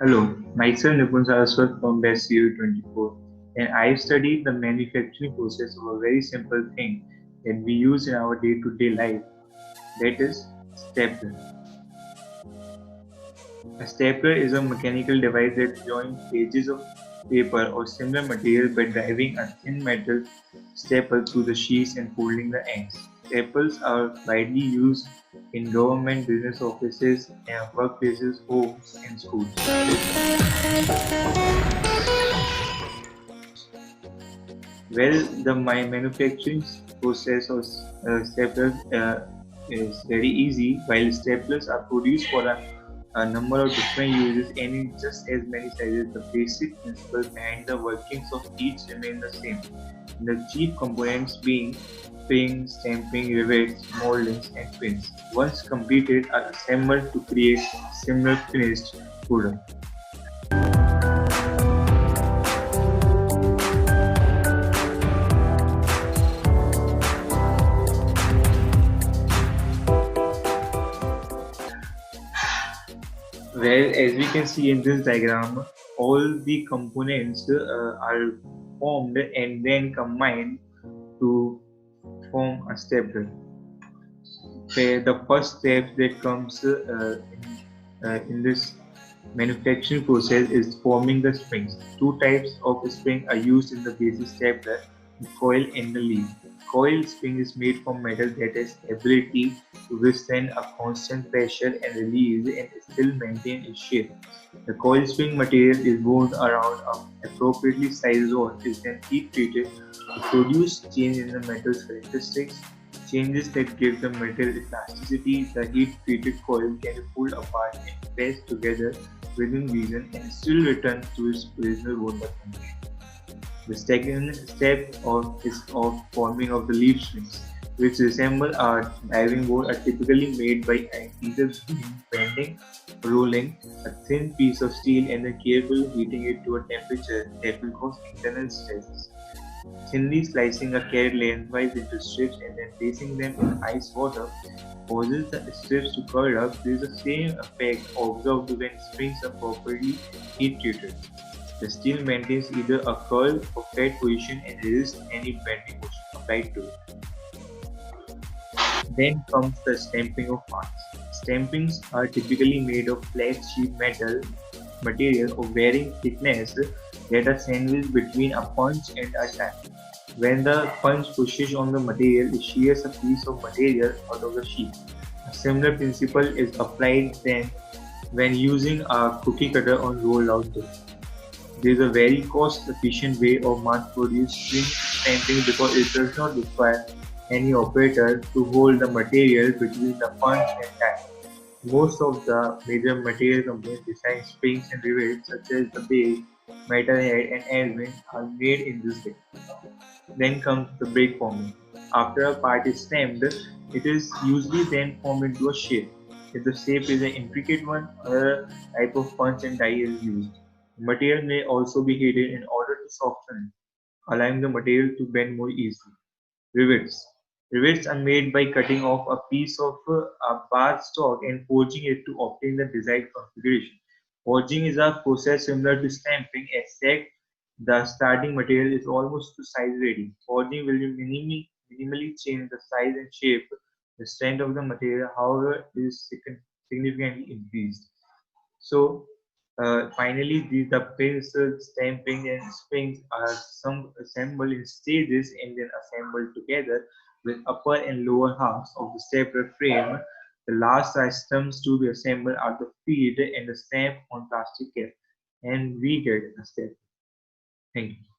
Hello, myself Nipun Saraswat from Best Year 24, and I studied the manufacturing process of a very simple thing that we use in our day-to-day life, that is stapler. A stapler is a mechanical device that joins pages of paper or similar material by driving a thin metal staple through the sheets and folding the ends. Staples are widely used in government, business offices, and workplaces, homes, and schools. Well, the my manufacturing process of staplers is very easy. While staplers are produced for a number of different uses and in just as many sizes, the basic principle behind the workings of each remain the same. The chief components being pins, stamping, rivets, moldings, and pins. Once completed, are assembled to create similar finished product. Where, as we can see in this diagram, all the components are formed and then combined to form a stapler. Where the first step that comes in this manufacturing process is forming the springs. Two types of spring are used in the basic stapler, the coil and the leaf. Coil spring is made from metal that has ability to withstand a constant pressure and release and still maintain its shape. The coil spring material is wound around an appropriately sized rod is then heat treated to produce change in the metal's characteristics. Changes that give the metal elasticity. The heat treated coil can be pulled apart and pressed together within reason and still return to its original wound condition. The second step is of forming of the leaf springs, which resemble a diving board, are typically made by either bending, rolling a thin piece of steel and then carefully heating it to a temperature that will cause internal stresses. Thinly slicing a carrot lengthwise into strips and then placing them in ice water causes the strips to curl up. This is the same effect observed when springs are properly heat treated. The steel maintains either a curl or flat position and resists any bending motion applied to it. Then comes the stamping of parts. Stampings are typically made of flat sheet metal material of varying thickness that are sandwiched between a punch and a tap. When the punch pushes on the material, it shears a piece of material out of the sheet. A similar principle is applied then when using a cookie cutter on rolled out dough. This is a very cost-efficient way of mass-producing stamping because it does not require any operator to hold the material between the punch and tap. Most of the major material companies design springs and rivets such as the base, metalhead, and airwing are made in this way. Then comes the break forming. After a part is stamped, it is usually then formed into a shape. If the shape is an intricate one, another type of punch and die is used. The material may also be heated in order to soften it, allowing the material to bend more easily. Rivets. Rivets are made by cutting off a piece of a bar stock and forging it to obtain the desired configuration. Forging is a process similar to stamping, except the starting material is almost to size ready. Forging will minimally change the size and shape. The strength of the material, however, is significantly increased. So, finally, the pins, stamping, and springs are some assembled in stages and then assembled together with upper and lower halves of the stapler frame. The last items to be assembled are the feed and the stamp on plastic cap, and we get a step. Thank you.